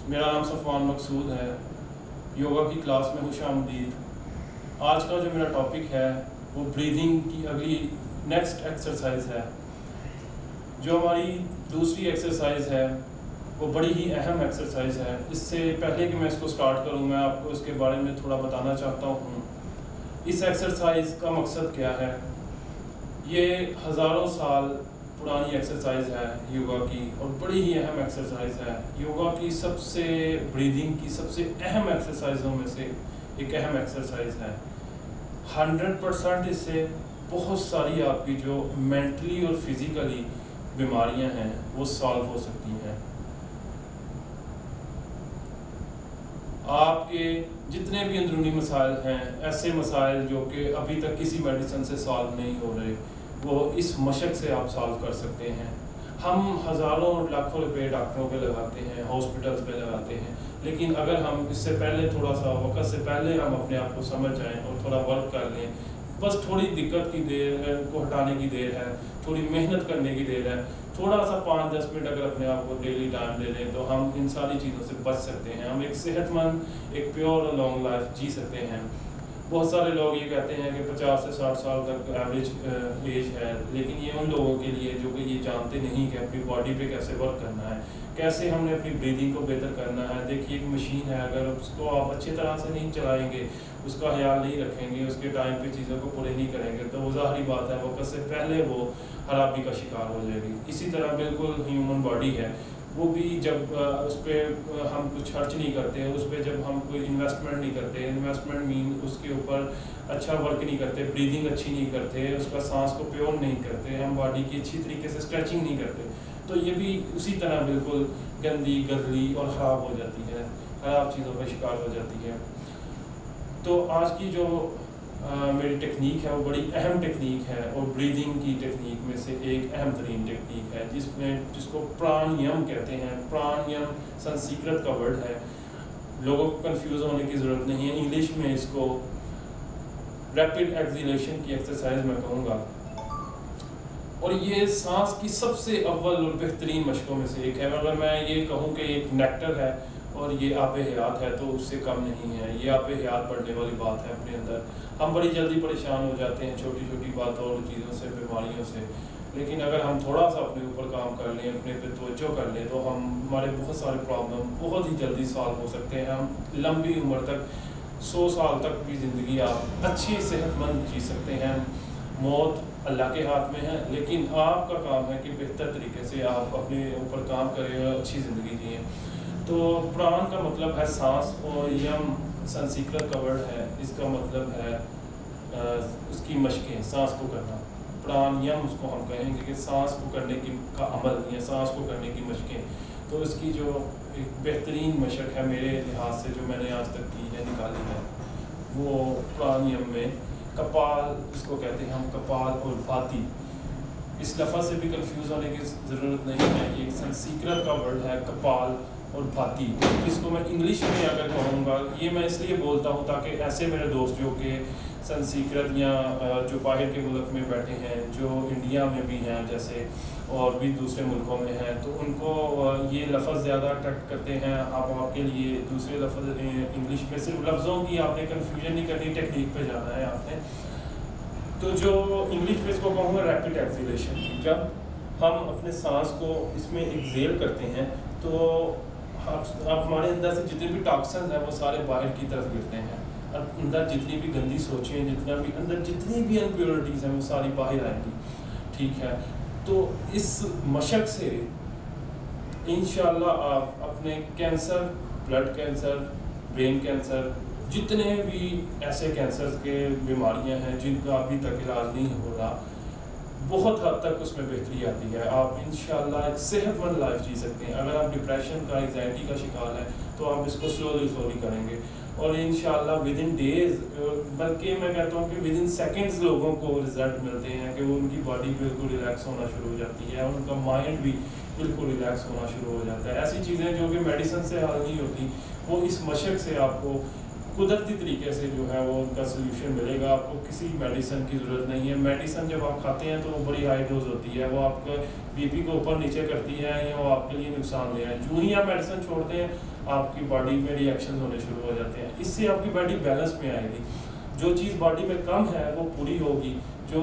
मेरा नाम सफ़वान मकसूद है। योगा की क्लास में खुश आमदीद। आज का जो मेरा टॉपिक है वो ब्रीदिंग की अगली नेक्स्ट एक्सरसाइज है। जो हमारी दूसरी एक्सरसाइज है वो बड़ी ही अहम एक्सरसाइज है। इससे पहले कि मैं इसको स्टार्ट करूं, मैं आपको इसके बारे में थोड़ा बताना चाहता हूं। इस एक्सरसाइज का मकसद क्या है। ये हज़ारों साल पुरानी एक्सरसाइज है योगा की, और बड़ी ही अहम एक्सरसाइज है। योगा की सबसे ब्रीदिंग की सबसे अहम एक्सरसाइजों में से एक अहम एक्सरसाइज है। 100% इससे बहुत सारी आपकी जो मेंटली और फिज़िकली बीमारियां हैं वो सॉल्व हो सकती हैं। आपके जितने भी अंदरूनी मसाइल हैं, ऐसे मसाइल जो कि अभी तक किसी मेडिसिन से सॉल्व नहीं हो रहे, वो इस मशक से आप सॉल्व कर सकते हैं। हम हज़ारों और लाखों रुपए डॉक्टरों पे लगाते हैं, हॉस्पिटल्स पे लगाते हैं, लेकिन अगर हम इससे पहले थोड़ा सा वक्त से पहले हम अपने आप को समझ जाएं और थोड़ा वर्क कर लें, बस थोड़ी दिक्कत की देर को हटाने की देर है, थोड़ी मेहनत करने की देर है, थोड़ा सा 5-10 मिनट अगर अपने आप को डेली टाइम दे लें तो हम इन सारी चीज़ों से बच सकते हैं। हम एक सेहतमंद, एक प्योर और लॉन्ग लाइफ जी सकते हैं। बहुत सारे लोग ये कहते हैं कि 50 से 60 साल तक एवरेज एज है, लेकिन ये उन लोगों के लिए जो कि ये जानते नहीं कि अपनी बॉडी पे कैसे वर्क करना है, कैसे हमने अपनी ब्रीदिंग को बेहतर करना है। देखिए, एक मशीन है, अगर उसको आप अच्छी तरह से नहीं चलाएंगे, उसका ख्याल नहीं रखेंगे, उसके टाइम पे चीज़ों को पूरे नहीं करेंगे, तो वो ज़ाहिरी बात है वक्त से पहले वो खराबी का शिकार हो जाएगी। इसी तरह बिल्कुल ह्यूमन बॉडी है, वो भी जब उस पर हम कुछ खर्च नहीं करते, उस पर जब हम कोई इन्वेस्टमेंट नहीं करते, इन्वेस्टमेंट मीन उसके ऊपर अच्छा वर्क नहीं करते, ब्रीदिंग अच्छी नहीं करते, उसका सांस को प्योर नहीं करते, हम बॉडी की अच्छी तरीके से स्ट्रेचिंग नहीं करते, तो ये भी उसी तरह बिल्कुल गंदी, गंदली और ख़राब हो जाती है, ख़राब चीज़ों का शिकार हो जाती है। तो आज की जो मेरी टेक्निक है वो बड़ी अहम टेक्निक है, और ब्रीदिंग की टेक्निक में से एक अहम तरीन टेक्निक है जिसको प्राणायाम कहते हैं। प्राणायाम संस्कृत का वर्ड है, लोगों को कंफ्यूज होने की ज़रूरत नहीं है। इंग्लिश में इसको रैपिड एक्सहेलेशन की एक्सरसाइज मैं कहूँगा, और ये सांस की सबसे अव्वल और बेहतरीन मशकों में से एक है। अगर मैं ये कहूँ कि एक नेक्टर है और ये आबे हयात है तो उससे कम नहीं है। ये आबे हयात बढ़ने वाली बात है अपने अंदर। हम बड़ी जल्दी परेशान हो जाते हैं छोटी छोटी बातों और चीज़ों से, बीमारियों से, लेकिन अगर हम थोड़ा सा अपने ऊपर काम कर लें, अपने पे तवज्जो कर लें, तो हमारे बहुत सारे प्रॉब्लम बहुत ही जल्दी सॉल्व हो सकते हैं। हम लंबी उम्र तक 100 साल तक भी ज़िंदगी आप अच्छी सेहतमंद जी सकते हैं। मौत अल्लाह के हाथ में है, लेकिन आपका काम है कि बेहतर तरीके से आप अपने ऊपर काम करें और अच्छी ज़िंदगी जिए। तो प्राण का मतलब है सांस, और यम संस्कृत का वर्ड है, इसका मतलब है उसकी मशकें, सांस को करना। प्राणायाम उसको हम कहेंगे कि सांस को करने की का अमल या सांस को करने की मशकें। तो इसकी जो एक बेहतरीन मशक है मेरे लिहाज से, जो मैंने आज तक की है, निकाली है, वो प्राणायाम में कपाल, इसको कहते हैं हम कपाल और भाती। इस लफ्ज़ से भी कंफ्यूज होने की ज़रूरत नहीं है। ये संस्कृत का वर्ड है कपाल और भाती, जिसको मैं इंग्लिश में अगर कहूँगा, ये मैं इसलिए बोलता हूँ ताकि ऐसे मेरे दोस्त जो कि संस्कृत या जो बाहर के मुल्क में बैठे हैं, जो इंडिया में भी हैं जैसे, और भी दूसरे मुल्कों में हैं, तो उनको ये लफ्ज़ ज़्यादा अट्रैक्ट करते हैं। आपके लिए दूसरे लफ्ज़ इंग्लिश में सिर्फ लफ्ज़ों की आपने कन्फ्यूजन नहीं करनी, टेक्निक पे जाना है आपने। तो जो इंग्लिश में इसको कहूँगा रैपिड एक्सहेलेशन। जब हम अपने सांस को इसमें एक्सहेल करते हैं तो आप हमारे अंदर से जितने भी टॉक्सिन्स हैं वो सारे बाहर की तरफ गिरते हैं, और अंदर जितनी भी गंदी सोचें, जितना भी अंदर जितनी भी अनप्योरिटीज़ हैं वो सारी बाहर आएंगी। ठीक है, तो इस मशक से इंशाल्लाह आप अपने cancer, blood cancer, brain cancer, जितने भी ऐसे कैंसर के बीमारियां हैं जिनका अभी तक इलाज नहीं हो रहा, बहुत हद तक उसमें बेहतरी आती है। आप इंशाल्लाह एक सेहतमंद लाइफ जी सकते हैं। अगर आप डिप्रेशन का, एंग्जाइटी का शिकार है तो आप इसको स्लोली करेंगे, और इंशाल्लाह विद इन डेज, बल्कि मैं कहता हूँ कि विद इन सेकेंड्स लोगों को रिजल्ट मिलते हैं कि वो उनकी बॉडी बिल्कुल रिलैक्स होना शुरू हो जाती है, और उनका माइंड भी बिल्कुल रिलैक्स होना शुरू हो जाता है। ऐसी चीज़ें जो कि मेडिसिन से हल नहीं होती, वो इस मशक से आपको कुदरती तरीके से जो है वो उनका सोल्यूशन मिलेगा। आपको किसी मेडिसिन की ज़रूरत नहीं है। मेडिसिन जब आप खाते हैं तो वो बड़ी हाई डोज होती है, वो आपके बीपी को ऊपर नीचे करती है या वो आपके लिए नुकसानदेह है। जो ही आप मेडिसिन छोड़ते हैं आपकी बॉडी में रिएक्शन होने शुरू हो जाते हैं, इससे आपकी बॉडी बैलेंस में आएगी। जो चीज़ बॉडी में कम है वो पूरी होगी, जो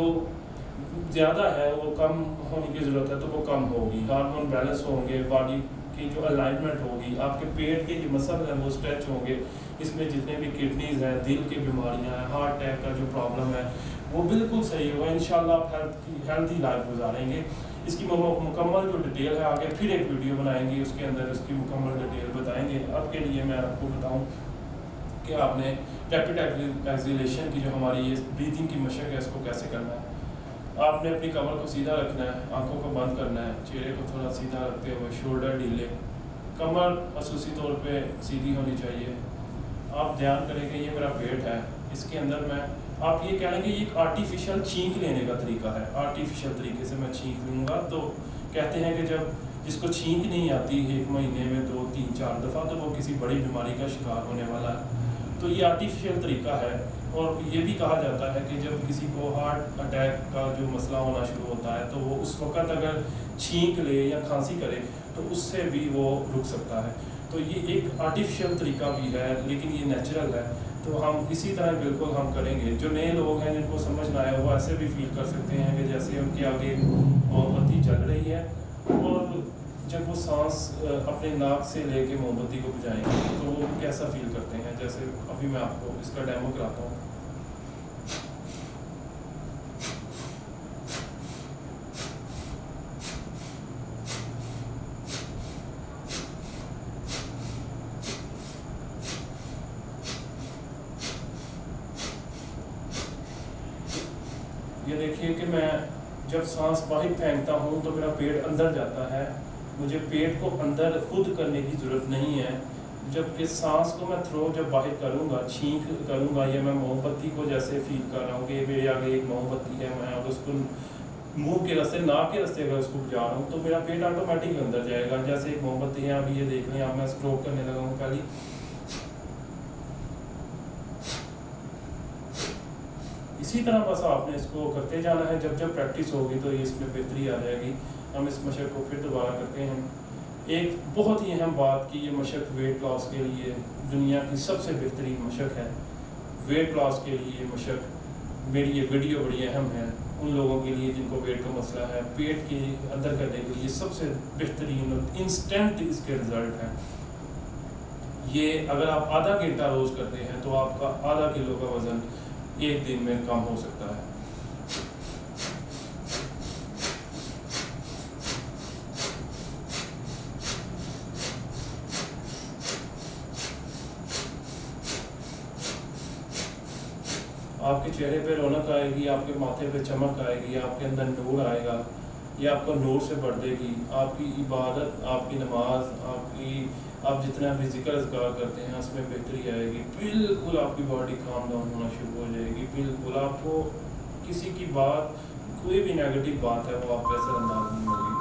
ज़्यादा है वो कम होने की ज़रूरत है तो वो कम होगी। हार्मोन बैलेंस होंगे, बॉडी की जो अलाइनमेंट होगी, आपके पेट के जो मसल हैं वो स्ट्रेच होंगे, इसमें जितने भी किडनीज़ हैं, दिल की बीमारियां हैं, हार्ट अटैक का जो प्रॉब्लम है वो बिल्कुल सही होगा। इंशाल्लाह आप हेल्थी लाइफ गुजारेंगे। इसकी मुकम्मल जो डिटेल है आगे फिर एक वीडियो बनाएंगे, उसके अंदर उसकी मुकम्मल डिटेल बताएंगे। अब के लिए मैं आपको बताऊं कि आपने रैपिड एक्सहेलेशन की जो हमारी ये ब्रीथिंग की मशक है इसको कैसे करना है। आपने अपनी कमर को सीधा रखना है, आंखों को बंद करना है, चेहरे को थोड़ा सीधा रखते हुए, शोल्डर ढीले, कमर खसूसी तौर पे सीधी होनी चाहिए। आप ध्यान करें कि ये मेरा पेट है, इसके अंदर मैं आप ये कह लेंगे ये एक आर्टिफिशियल छींक लेने का तरीका है। आर्टिफिशियल तरीके से मैं छींक लूँगा। तो कहते हैं कि जब जिसको छींक नहीं आती 1 महीने में 2, 3, 4 दफ़ा तो वो किसी बड़ी बीमारी का शिकार होने वाला है। तो ये आर्टिफिशियल तरीका है। और ये भी कहा जाता है कि जब किसी को हार्ट अटैक का जो मसला होना शुरू होता है तो वो उस वक़्त अगर छींक ले या खांसी करे तो उससे भी वो रुक सकता है। तो ये एक आर्टिफिशियल तरीका भी है लेकिन ये नेचुरल है। तो हम इसी तरह बिल्कुल हम करेंगे। जो नए लोग हैं जिनको समझ ना आए वो ऐसे भी फील कर सकते हैं कि जैसे उनके आगे मोमबत्ती जल रही है और जब वो सांस अपने नाक से लेके मोमबत्ती को बुझाएंगे तो वो कैसा फील करते हैं। जैसे अभी मैं आपको इसका डेमो कराता हूँ। ये देखिए कि मैं जब सांस बाहर फेंकता हूँ तो मेरा पेट अंदर जाता है। मुझे पेट को अंदर खुद करने की ज़रूरत नहीं है। जबकि सांस को मैं थ्रो जब बाहर करूँगा, छींक करूँगा या मैं मोमबत्ती को जैसे फील कर रहा हूँ कि मेरे आगे एक मोमबत्ती है, मैं अगर उसको मुंह के रास्ते, नाक के रास्ते अगर उसको बुझा रहा हूँ तो मेरा पेट ऑटोमेटिक अंदर जाएगा। जैसे एक मोमबत्ती है, अभी ये देख लें आप, मैं स्ट्रोक करने लगा हूँ पहले। इसी तरह बस आपने इसको करते जाना है। जब जब प्रैक्टिस होगी तो ये इसमें बेहतरी आ जाएगी। हम इस मशक को फिर दोबारा करते हैं। एक बहुत ही अहम बात कि ये मशक वेट लॉस के लिए दुनिया की सबसे बेहतरीन मशक है। वेट लॉस के लिए ये मशक, मेरी ये वीडियो बड़ी अहम है उन लोगों के लिए जिनको वेट का मसला है। पेट के अंदर करने के लिए सबसे बेहतरीन और इंस्टेंट इसके रिज़ल्ट हैं। ये अगर आप आधा घंटा रोज़ करते हैं तो आपका आधा किलो का वज़न 1 दिन में कम हो सकता है। आपके चेहरे पे रौनक आएगी, आपके माथे पे चमक आएगी, आपके अंदर नूर आएगा, ये आपको नूर से भर देगी। आपकी इबादत, आपकी नमाज, आप जितना भी जिक्र अज़कार करते हैं उसमें बेहतरी आएगी। बिल्कुल आपकी बॉडी काम डाउन होना शुरू हो जाएगी। बिल्कुल आपको किसी की बात, कोई भी नेगेटिव बात है वो आप पे असरअंदाज नहीं होगी।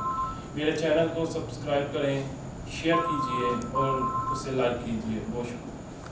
मेरे चैनल को सब्सक्राइब करें, शेयर कीजिए और उसे लाइक कीजिए। बहुत शुक्रिया।